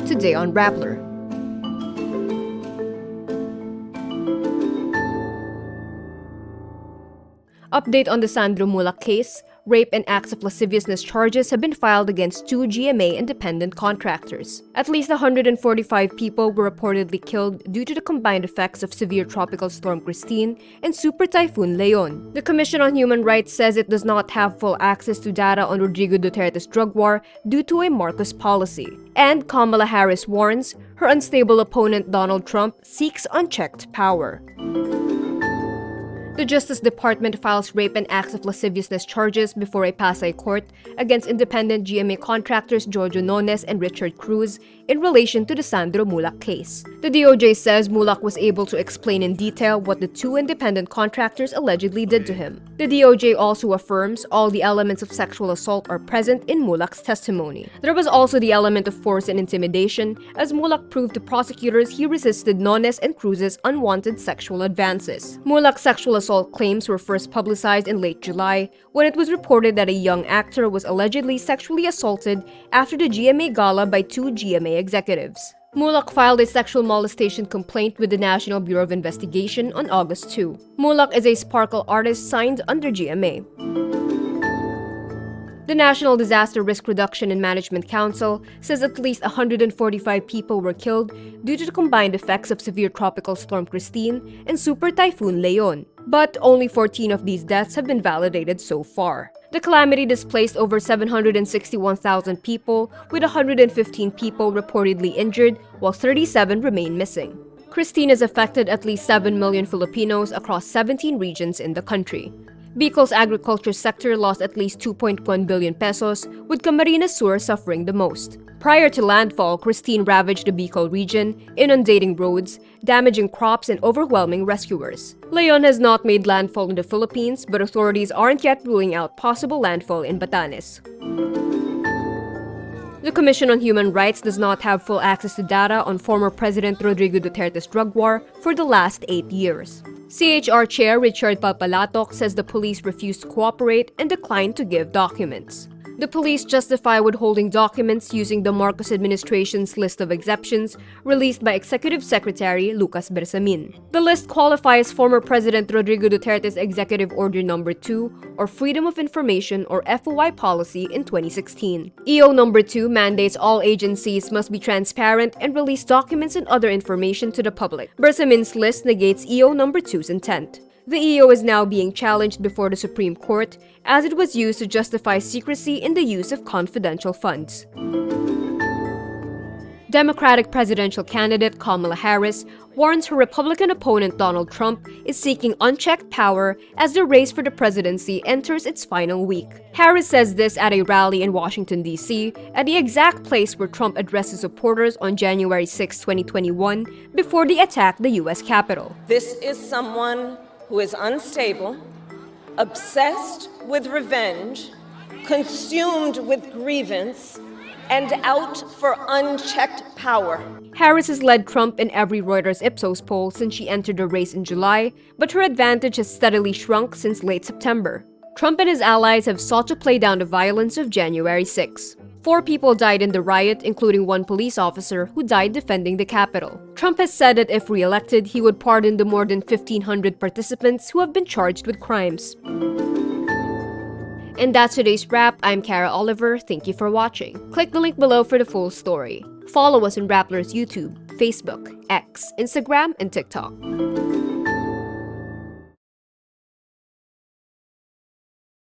Today on Rappler. Update on the Sandro Muhlach case. Rape and acts of lasciviousness charges have been filed against 2 GMA independent contractors. At least 145 people were reportedly killed due to the combined effects of severe tropical storm Kristine and super typhoon Leon. The Commission on Human Rights says it does not have full access to data on Rodrigo Duterte's drug war due to a Marcos policy. And Kamala Harris warns her unstable opponent Donald Trump seeks unchecked power. The Justice Department files rape and acts of lasciviousness charges before a Pasay court against independent GMA contractors Jojo Nones and Richard Cruz in relation to the Sandro Muhlach case. The DOJ says Muhlach was able to explain in detail what the 2 independent contractors allegedly did to him. The DOJ also affirms all the elements of sexual assault are present in Muhlach's testimony. There was also the element of force and intimidation, as Muhlach proved to prosecutors he resisted Nones and Cruz's unwanted sexual advances. Muhlach's sexual assault claims were first publicized in late July when it was reported that a young actor was allegedly sexually assaulted after the GMA gala by 2 GMA executives. Muhlach filed a sexual molestation complaint with the National Bureau of Investigation on August 2. Muhlach is a sparkle artist signed under GMA. The National Disaster Risk Reduction and Management Council says at least 145 people were killed due to the combined effects of severe tropical storm Kristine and super typhoon Leon. But only 14 of these deaths have been validated so far. The calamity displaced over 761,000 people, with 115 people reportedly injured, while 37 remain missing. Kristine has affected at least 7 million Filipinos across 17 regions in the country. Bicol's agriculture sector lost at least 2.1 billion pesos, with Camarines Sur suffering the most. Prior to landfall, Kristine ravaged the Bicol region, inundating roads, damaging crops, and overwhelming rescuers. Leon has not made landfall in the Philippines, but authorities aren't yet ruling out possible landfall in Batanes. The Commission on Human Rights does not have full access to data on former President Rodrigo Duterte's drug war for the last 8 years. CHR Chair Richard Papalatok says the police refused to cooperate and declined to give documents. The police justify withholding documents using the Marcos administration's list of exceptions released by Executive Secretary Lucas Bersamin. The list qualifies former President Rodrigo Duterte's Executive Order No. 2 or Freedom of Information or FOI policy in 2016. EO No. 2 mandates all agencies must be transparent and release documents and other information to the public. Bersamin's list negates EO No. 2's intent. The EO is now being challenged before the Supreme Court as it was used to justify secrecy in the use of confidential funds. Democratic presidential candidate Kamala Harris warns her Republican opponent Donald Trump is seeking unchecked power as the race for the presidency enters its final week. Harris says this at a rally in Washington, D.C., at the exact place where Trump addressed his supporters on January 6, 2021, before they attacked the U.S. Capitol. This is someone who is unstable, obsessed with revenge, consumed with grievance, and out for unchecked power. Harris has led Trump in every Reuters Ipsos poll since she entered the race in July, but her advantage has steadily shrunk since late September. Trump and his allies have sought to play down the violence of January 6. 4 people died in the riot, including 1 police officer who died defending the Capitol. Trump has said that if re-elected, he would pardon the more than 1,500 participants who have been charged with crimes. And that's today's wrap. I'm Kara Oliver. Thank you for watching. Click the link below for the full story. Follow us on Rappler's YouTube, Facebook, X, Instagram, and TikTok.